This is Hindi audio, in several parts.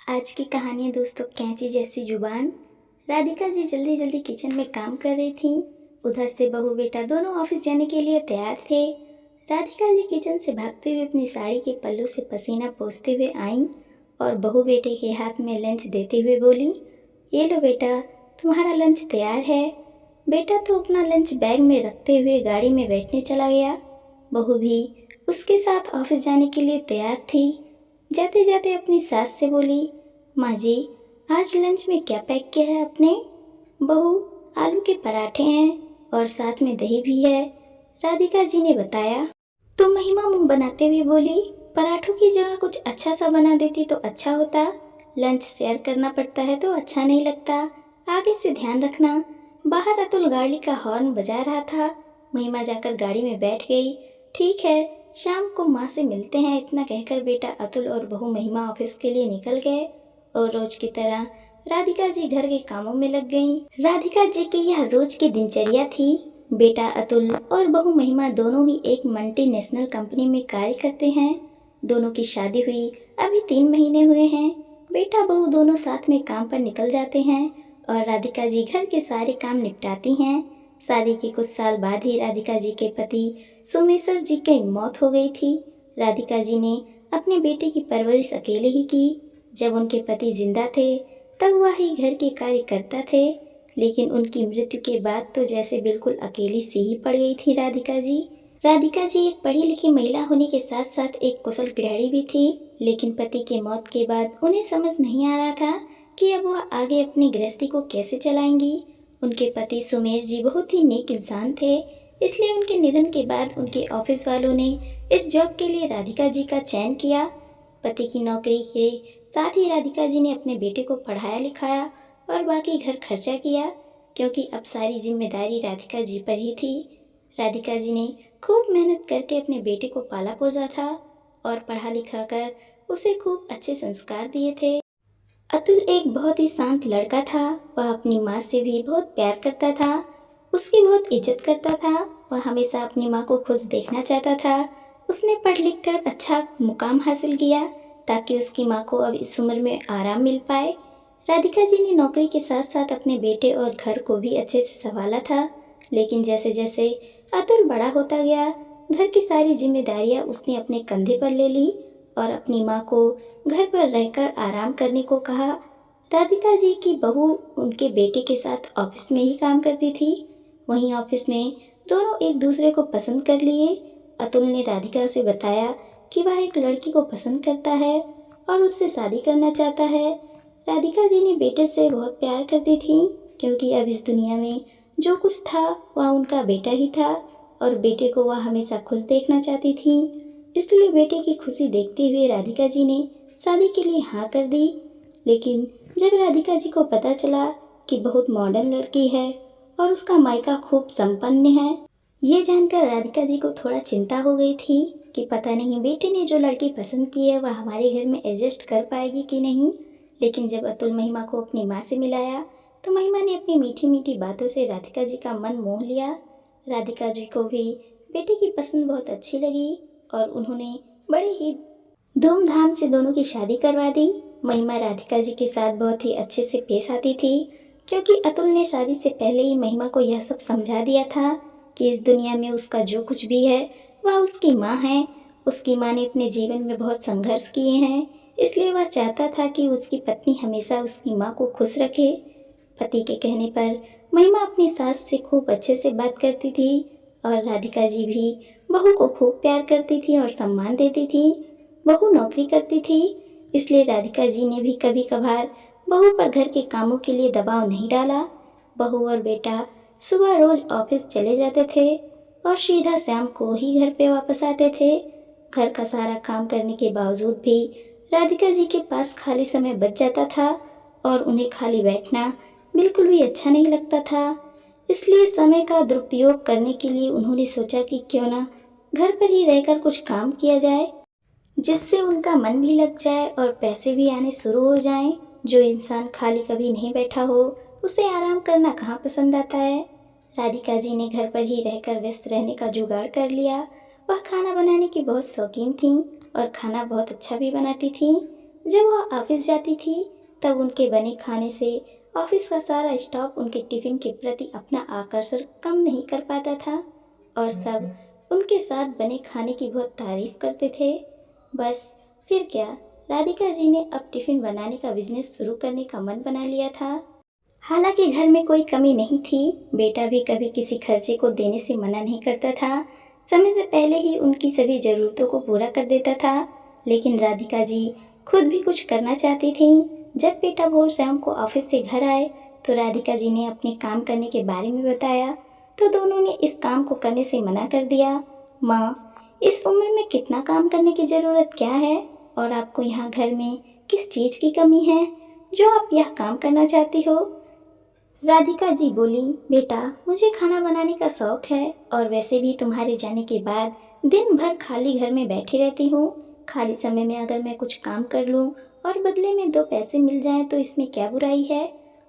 आज की कहानी है दोस्तों कैंची जैसी जुबान। राधिका जी जल्दी जल्दी किचन में काम कर रही थीं। उधर से बहू बेटा दोनों ऑफिस जाने के लिए तैयार थे। राधिका जी किचन से भागते हुए अपनी साड़ी के पल्लू से पसीना पोंछते हुए आईं और बहू बेटे के हाथ में लंच देते हुए बोली, ये लो बेटा, तुम्हारा लंच तैयार है। बेटा तो अपना लंच बैग में रखते हुए गाड़ी में बैठने चला गया। बहू भी उसके साथ ऑफिस जाने के लिए तैयार थी। जाते जाते अपनी सास से बोली, माँ जी, आज लंच में क्या पैक किया है आपने? बहू, आलू के पराठे हैं और साथ में दही भी है। राधिका जी ने बताया। तो महिमा मुंह बनाते हुए बोली, पराठों की जगह कुछ अच्छा सा बना देती तो अच्छा होता। लंच शेयर करना पड़ता है तो अच्छा नहीं लगता। आगे से ध्यान रखना। बाहर अतुल गाड़ी का हॉर्न बजा रहा था। महिमा जाकर गाड़ी में बैठ गई। ठीक है, शाम को माँ से मिलते हैं, इतना कहकर बेटा अतुल और बहू महिमा ऑफिस के लिए निकल गए और रोज की तरह राधिका जी घर के कामों में लग गईं। राधिका जी की यह रोज की दिनचर्या थी। बेटा अतुल और बहू महिमा दोनों ही एक मल्टीनेशनल कंपनी में कार्य करते हैं। दोनों की शादी हुई अभी 3 महीने हुए हैं। बेटा बहू दोनों साथ में काम पर निकल जाते हैं और राधिका जी घर के सारे काम निपटाती हैं। शादी के कुछ साल बाद ही राधिका जी के पति सोमेश्वर जी की मौत हो गई थी। राधिका जी ने अपने बेटे की परवरिश अकेले ही की। जब उनके पति जिंदा थे तब वह ही घर के कार्य करता थे, लेकिन उनकी मृत्यु के बाद तो जैसे बिल्कुल अकेली सी ही पड़ गई थी राधिका जी। राधिका जी एक पढ़ी लिखी महिला होने के साथ साथ एक कुशल गृहिणी भी थी, लेकिन पति के मौत के बाद उन्हें समझ नहीं आ रहा था कि अब वह आगे अपनी गृहस्थी को कैसे चलाएंगी। उनके पति सुमेर जी बहुत ही नेक इंसान थे, इसलिए उनके निधन के बाद उनके ऑफिस वालों ने इस जॉब के लिए राधिका जी का चयन किया। पति की नौकरी के साथ ही राधिका जी ने अपने बेटे को पढ़ाया लिखाया और बाकी घर खर्चा किया, क्योंकि अब सारी जिम्मेदारी राधिका जी पर ही थी। राधिका जी ने खूब मेहनत करके अपने बेटे को पाला पोसा था और पढ़ा लिखा कर उसे खूब अच्छे संस्कार दिए थे। अतुल एक बहुत ही शांत लड़का था। वह अपनी माँ से भी बहुत प्यार करता था, उसकी बहुत इज्जत करता था। वह हमेशा अपनी माँ को खुश देखना चाहता था। उसने पढ़ लिख कर अच्छा मुकाम हासिल किया ताकि उसकी माँ को अब इस उम्र में आराम मिल पाए। राधिका जी ने नौकरी के साथ साथ अपने बेटे और घर को भी अच्छे से संभाला था, लेकिन जैसे जैसे अतुल बड़ा होता गया, घर की सारी जिम्मेदारियां उसने अपने कंधे पर ले ली और अपनी माँ को घर पर रहकर आराम करने को कहा। राधिका जी की बहू उनके बेटे के साथ ऑफिस में ही काम करती थी। वहीं ऑफिस में दोनों एक दूसरे को पसंद कर लिए। अतुल ने राधिका से बताया कि वह एक लड़की को पसंद करता है और उससे शादी करना चाहता है। राधिका जी ने बेटे से बहुत प्यार करती थी, क्योंकि अब इस दुनिया में जो कुछ था वह उनका बेटा ही था और बेटे को वह हमेशा खुश देखना चाहती थी। इसलिए बेटे की खुशी देखते हुए राधिका जी ने शादी के लिए हाँ कर दी। लेकिन जब राधिका जी को पता चला कि बहुत मॉडर्न लड़की है और उसका मायका खूब संपन्न है, ये जानकर राधिका जी को थोड़ा चिंता हो गई थी कि पता नहीं बेटे ने जो लड़की पसंद की है वह हमारे घर में एडजस्ट कर पाएगी कि नहीं। लेकिन जब अतुल महिमा को अपनी माँ से मिलाया तो महिमा ने अपनी मीठी मीठी बातों से राधिका जी का मन मोह लिया। राधिका जी को भी बेटे की पसंद बहुत अच्छी लगी और उन्होंने बड़े ही धूमधाम से दोनों की शादी करवा दी। महिमा राधिका जी के साथ बहुत ही अच्छे से पेश आती थी, क्योंकि अतुल ने शादी से पहले ही महिमा को यह सब समझा दिया था कि इस दुनिया में उसका जो कुछ भी है वह उसकी माँ है। उसकी माँ ने अपने जीवन में बहुत संघर्ष किए हैं, इसलिए वह चाहता था कि उसकी पत्नी हमेशा उसकी माँ को खुश रखे। पति के कहने पर महिमा अपनी सास से खूब अच्छे से बात करती थी और राधिका जी भी बहू को खूब प्यार करती थी और सम्मान देती थी। बहू नौकरी करती थी, इसलिए राधिका जी ने भी कभी कभार बहू पर घर के कामों के लिए दबाव नहीं डाला। बहू और बेटा सुबह रोज ऑफिस चले जाते थे और सीधा शाम को ही घर पे वापस आते थे। घर का सारा काम करने के बावजूद भी राधिका जी के पास खाली समय बच जाता था और उन्हें खाली बैठना बिल्कुल भी अच्छा नहीं लगता था। इसलिए समय का दुरुपयोग करने के लिए उन्होंने सोचा कि क्यों ना घर पर ही रहकर कुछ काम किया जाए, जिससे उनका मन भी लग जाए और पैसे भी आने शुरू हो जाएं। जो इंसान खाली कभी नहीं बैठा हो उसे आराम करना कहाँ पसंद आता है। राधिका जी ने घर पर ही रहकर व्यस्त रहने का जुगाड़ कर लिया। वह खाना बनाने की बहुत शौकीन थीं और खाना बहुत अच्छा भी बनाती थीं। जब वह ऑफिस जाती थी तब उनके बने खाने से ऑफिस का सारा स्टाफ उनके टिफिन के प्रति अपना आकर्षण कम नहीं कर पाता था और सब उनके साथ बने खाने की बहुत तारीफ करते थे। बस फिर क्या, राधिका जी ने अब टिफिन बनाने का बिजनेस शुरू करने का मन बना लिया था। हालांकि घर में कोई कमी नहीं थी, बेटा भी कभी किसी खर्चे को देने से मना नहीं करता था, समय से पहले ही उनकी सभी ज़रूरतों को पूरा कर देता था। लेकिन राधिका जी खुद भी कुछ करना चाहती थी। जब बेटा भोर शाम को ऑफिस से घर आए तो राधिका जी ने अपने काम करने के बारे में बताया तो दोनों ने इस काम को करने से मना कर दिया। माँ, इस उम्र में कितना काम करने की ज़रूरत क्या है, और आपको यहाँ घर में किस चीज़ की कमी है जो आप यह काम करना चाहती हो। राधिका जी बोली, बेटा मुझे खाना बनाने का शौक है और वैसे भी तुम्हारे जाने के बाद दिन भर खाली घर में बैठी रहती हूँ। खाली समय में अगर मैं कुछ काम कर लूँ और बदले में 2 पैसे मिल जाएं तो इसमें क्या बुराई है।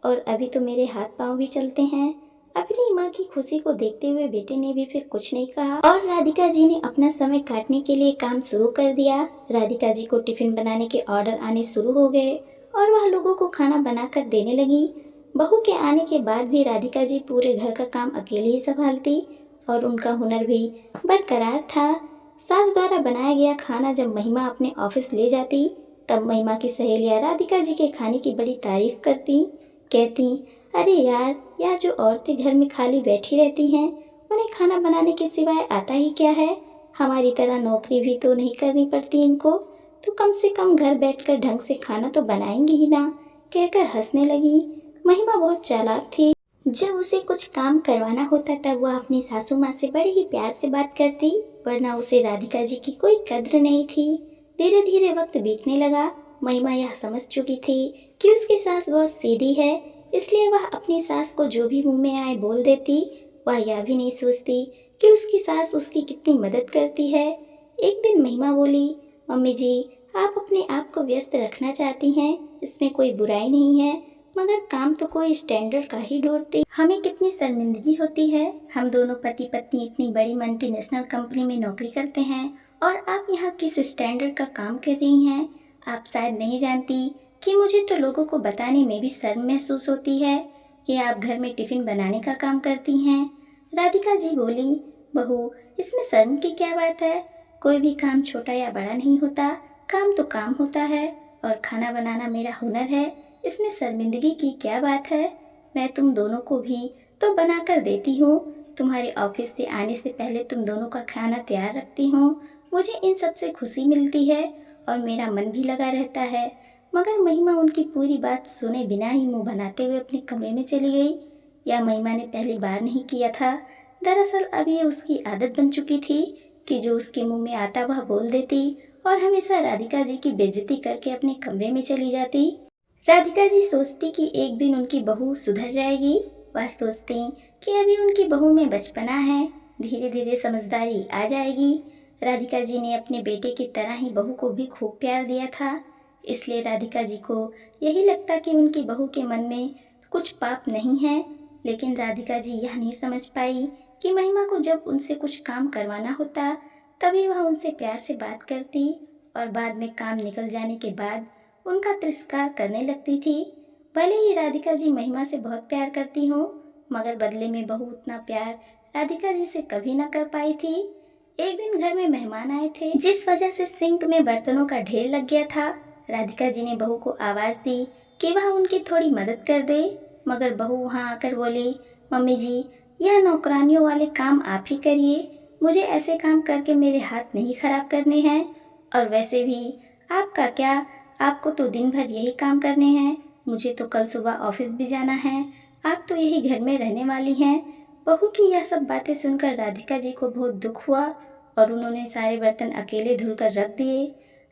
और अभी तो मेरे हाथ पांव भी चलते हैं। अपनी माँ की खुशी को देखते हुए बेटे ने भी फिर कुछ नहीं कहा और राधिका जी ने अपना समय काटने के लिए काम शुरू कर दिया। राधिका जी को टिफिन बनाने के ऑर्डर आने शुरू हो गए और वह लोगों को खाना बनाकर देने लगी। बहू के आने के बाद भी राधिका जी पूरे घर का काम अकेले ही संभालती और उनका हुनर भी बरकरार था। सास द्वारा बनाया गया खाना जब महिमा अपने ऑफिस ले जाती तब महिमा की सहेलियां राधिका जी के खाने की बड़ी तारीफ करती, कहती, अरे यार, यह जो औरतें घर में खाली बैठी रहती हैं उन्हें खाना बनाने के सिवाय आता ही क्या है। हमारी तरह नौकरी भी तो नहीं करनी पड़ती इनको, तो कम से कम घर बैठकर ढंग से खाना तो बनाएंगी ही ना, कहकर हंसने लगी। महिमा बहुत चालाक थी। जब उसे कुछ काम करवाना होता तब वह अपनी सासू माँ से बड़े ही प्यार से बात करती, वरना उसे राधिका जी की कोई कद्र नहीं थी। धीरे धीरे वक्त बीतने लगा। महिमा यह समझ चुकी थी कि उसकी सास बहुत सीधी है, इसलिए वह अपनी सास को जो भी मुंह में आए बोल देती। वह यह भी नहीं सोचती कि उसकी सास उसकी कितनी मदद करती है। एक दिन महिमा बोली, मम्मी जी, आप अपने आप को व्यस्त रखना चाहती हैं, इसमें कोई बुराई नहीं है, मगर काम तो कोई स्टैंडर्ड का ही ढूंढती। हमें कितनी शर्मिंदगी होती है, हम दोनों पति पत्नी इतनी बड़ी मल्टीनेशनल कंपनी में नौकरी करते हैं और आप यहाँ किस स्टैंडर्ड का काम कर रही हैं। आप शायद नहीं जानती कि मुझे तो लोगों को बताने में भी शर्म महसूस होती है कि आप घर में टिफिन बनाने का काम करती हैं। राधिका जी बोली, बहू, इसमें शर्म की क्या बात है, कोई भी काम छोटा या बड़ा नहीं होता, काम तो काम होता है और खाना बनाना मेरा हुनर है, इसमें शर्मिंदगी की क्या बात है। मैं तुम दोनों को भी तो बना कर देती हूँ, तुम्हारे ऑफिस से आने से पहले तुम दोनों का खाना तैयार रखती हूँ, मुझे इन सब से खुशी मिलती है और मेरा मन भी लगा रहता है। मगर महिमा उनकी पूरी बात सुने बिना ही मुंह बनाते हुए अपने कमरे में चली गई। यह महिमा ने पहली बार नहीं किया था, दरअसल अब ये उसकी आदत बन चुकी थी कि जो उसके मुंह में आता वह बोल देती और हमेशा राधिका जी की बेइज्जती करके अपने कमरे में चली जाती। राधिका जी सोचती कि एक दिन उनकी बहू सुधर जाएगी। वह सोचती कि अभी उनकी बहू में बचपना है, धीरे धीरे समझदारी आ जाएगी। राधिका जी ने अपने बेटे की तरह ही बहू को भी खूब प्यार दिया था, इसलिए राधिका जी को यही लगता कि उनकी बहू के मन में कुछ पाप नहीं है। लेकिन राधिका जी यह नहीं समझ पाई कि महिमा को जब उनसे कुछ काम करवाना होता तभी वह उनसे प्यार से बात करती और बाद में काम निकल जाने के बाद उनका तिरस्कार करने लगती थी। भले ही राधिका जी महिमा से बहुत प्यार करती हो, मगर बदले में बहू उतना प्यार राधिका जी से कभी न कर पाई थी। एक दिन घर में मेहमान आए थे, जिस वजह से सिंक में बर्तनों का ढेर लग गया था। राधिका जी ने बहू को आवाज दी कि वह उनकी थोड़ी मदद कर दे, मगर बहू वहाँ आकर बोली, मम्मी जी, यह नौकरानियों वाले काम आप ही करिए, मुझे ऐसे काम करके मेरे हाथ नहीं खराब करने हैं, और वैसे भी आपका क्या, आपको तो दिन भर यही काम करने हैं, मुझे तो कल सुबह ऑफिस भी जाना है, आप तो यही घर में रहने वाली हैं। बहू की यह सब बातें सुनकर राधिका जी को बहुत दुख हुआ और उन्होंने सारे बर्तन अकेले धुलकर रख दिए।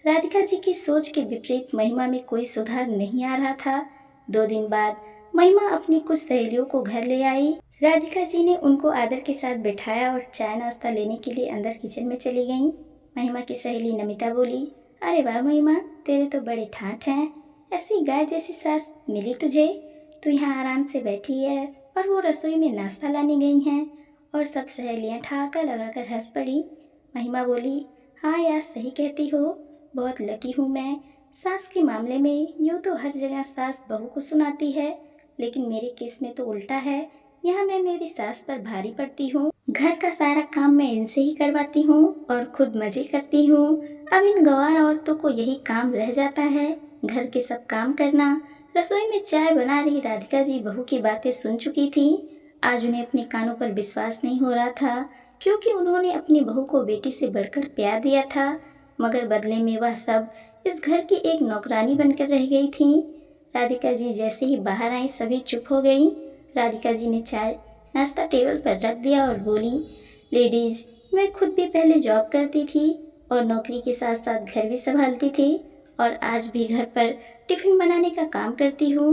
राधिका जी की सोच के विपरीत महिमा में कोई सुधार नहीं आ रहा था। 2 दिन बाद महिमा अपनी कुछ सहेलियों को घर ले आई। राधिका जी ने उनको आदर के साथ बिठाया और चाय नाश्ता लेने के लिए अंदर किचन में चली गईं। महिमा की सहेली नमिता बोली, अरे वाह महिमा, तेरे तो बड़े ठाठ हैं, ऐसी गाय जैसी सास मिली तुझे, तू यहाँ आराम से बैठी है और वो रसोई में नाश्ता लाने गई हैं। और सब सहेलियाँ ठहाका लगाकर हंस पड़ी। महिमा बोली, हाँ यार, सही कहती हो, बहुत लकी हूँ मैं, सास के मामले में यूँ तो हर जगह सास बहू को सुनाती है, लेकिन मेरे केस में तो उल्टा है। यहाँ मैं मेरी सास पर भारी पड़ती हूँ। घर का सारा काम मैं इनसे ही करवाती हूँ और खुद मजे करती हूँ। अब इन गंवार औरतों को यही काम रह जाता है, घर के सब काम करना। रसोई में चाय बना रही राधिका जी बहू की बातें सुन चुकी थी। आज उन्हें अपने कानों पर विश्वास नहीं हो रहा था, क्योंकि उन्होंने अपनी बहू को बेटी से बढ़कर प्यार दिया था, मगर बदले में वह सब इस घर की एक नौकरानी बनकर रह गई थी। राधिका जी जैसे ही बाहर आई सभी चुप हो गई। राधिका जी ने चाय नाश्ता टेबल पर रख दिया और बोली, लेडीज, मैं खुद भी पहले जॉब करती थी और नौकरी के साथ साथ घर भी संभालती थी और आज भी घर पर टिफिन बनाने का काम करती हूँ।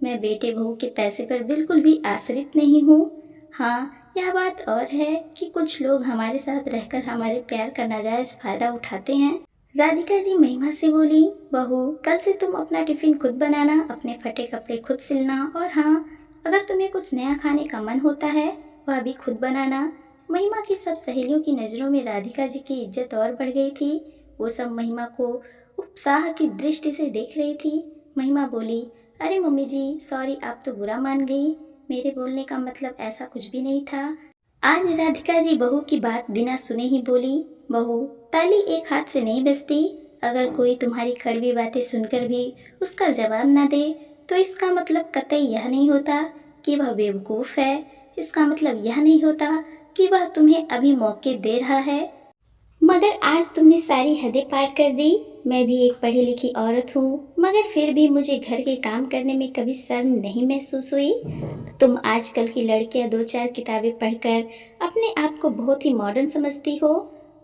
मैं बेटे बहू के पैसे पर बिल्कुल भी आश्रित नहीं हूँ। हाँ, यह बात और है कि कुछ लोग हमारे साथ रहकर हमारे प्यार का नाजायज फायदा उठाते हैं। राधिका जी महिमा से बोली, बहू, कल से तुम अपना टिफिन खुद बनाना, अपने फटे कपड़े खुद सिलना और हाँ, अगर तुम्हें कुछ नया खाने का मन होता है वह भी खुद बनाना। महिमा की सब सहेलियों की नज़रों में राधिका जी की इज्जत और बढ़ गई थी। वो सब महिमा को उत्साह की दृष्टि से देख रही थी। महिमा बोली, अरे मम्मी जी, सॉरी, आप तो बुरा मान गई। मेरे बोलने का मतलब ऐसा कुछ भी नहीं था। आज राधिका जी बहू की बात बिना सुने ही बोली, बहू, ताली एक हाथ से नहीं बजती। अगर कोई तुम्हारी कड़वी बातें सुनकर भी उसका जवाब ना दे तो इसका मतलब कतई यह नहीं होता कि वह बेवकूफ़ है। इसका मतलब यह नहीं होता कि वह तुम्हें अभी मौके दे रहा है। मगर आज तुमने सारी हदें पार कर दी। मैं भी एक पढ़ी लिखी औरत हूँ, मगर फिर भी मुझे घर के काम करने में कभी शर्म नहीं महसूस हुई। तुम आजकल की लड़कियां दो चार किताबें पढ़कर अपने आप को बहुत ही मॉडर्न समझती हो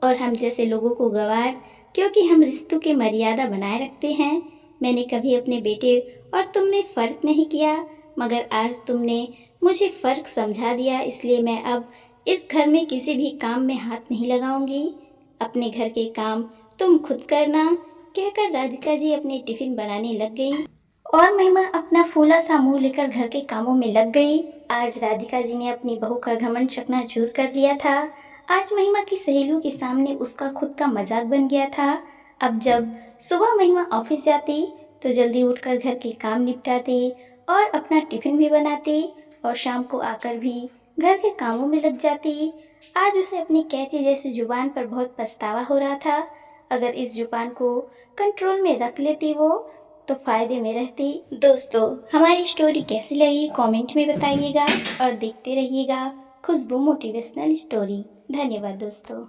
और हम जैसे लोगों को गंवार, क्योंकि हम रिश्तों की मर्यादा बनाए रखते हैं। मैंने कभी अपने बेटे और तुम में फ़र्क नहीं किया, मगर आज तुमने मुझे फ़र्क समझा दिया, इसलिए मैं अब इस घर में किसी भी काम में हाथ नहीं लगाऊंगी। अपने घर के काम तुम खुद करना, कहकर राधिका जी अपनी टिफिन बनाने लग गई और महिमा अपना फूला सा मुंह लेकर घर के कामों में लग गई। आज राधिका जी ने अपनी बहू का घमंड चकनाचूर कर दिया था। आज महिमा की सहेलियों के सामने उसका खुद का मजाक बन गया था। अब जब सुबह महिमा ऑफिस जाती तो जल्दी उठकर घर के काम निपटाती और अपना टिफिन भी बनाती और शाम को आकर भी घर के कामों में लग जाती। आज उसे अपनी कैंची जैसी जुबान पर बहुत पछतावा हो रहा था। अगर इस जुबान को कंट्रोल में रख लेती वो तो फायदे में रहती। दोस्तों, हमारी स्टोरी कैसी लगी कमेंट में बताइएगा और देखते रहिएगा खुशबू मोटिवेशनल स्टोरी। धन्यवाद दोस्तों।